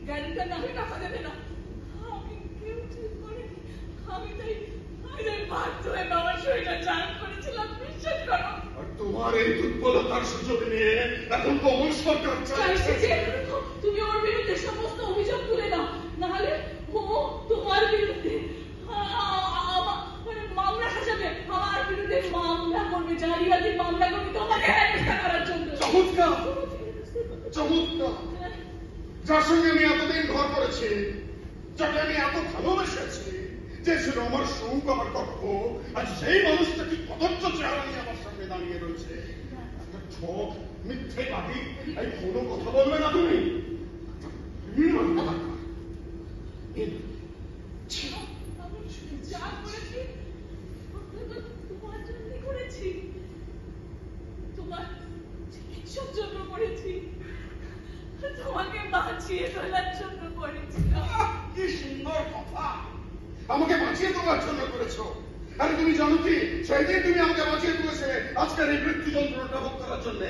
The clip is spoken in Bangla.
জ্ঞানটা নামে টাকা দেবে না। আমি কেউ ঠিক করিনি। আমি তাই বাধ্য হয়ে বাবার শরীরটা চান করেছিলাম, বিশ্বাস করো। আর তোমার এই দুর্বলতার সুযোগ নিয়ে এখন কমল সরকার চাইছে যে তুমি ওর বিরুদ্ধে সমস্ত অভিযোগ তুলে দাও, নাহলে ও তোমার বিরুদ্ধে মামলা সাজাবে, আমার বিরুদ্ধে মামলা করবে, জালিয়াতি মামলা করবে তোমাকে হেনস্থা করার জন্য। চমৎকার চমৎকার, যার সঙ্গে আমি এতদিন ঘর করেছি, যাকে আমি এত ভালোবেসেছি, যে ছিল আমার সুখ, আমার গর্ব, আর সেই মানুষটা কি কদর্য চেহারা নিয়ে আমার সামনে দাঁড়িয়ে রয়েছে। একটা ঠক মিথ্যেবাদী, এই কোনো কথা বলবে না তুমি। আমি যা করেছি তোমার জন্য করেছি, তোমার চিকিৎসার জন্য করেছি, তোমাকে বাঁচিয়ে তোলার জন্য করেছি। কি সুন্দর কথা, আমাকে বাঁচিয়ে তোলার জন্য করেছো। আরে তুমি জানো কি, সেদিন তুমি আমাকে বাঁচিয়ে তুলেছিলে আজকের এই মৃত্যু যন্ত্রণাটা ভোগ করার জন্য।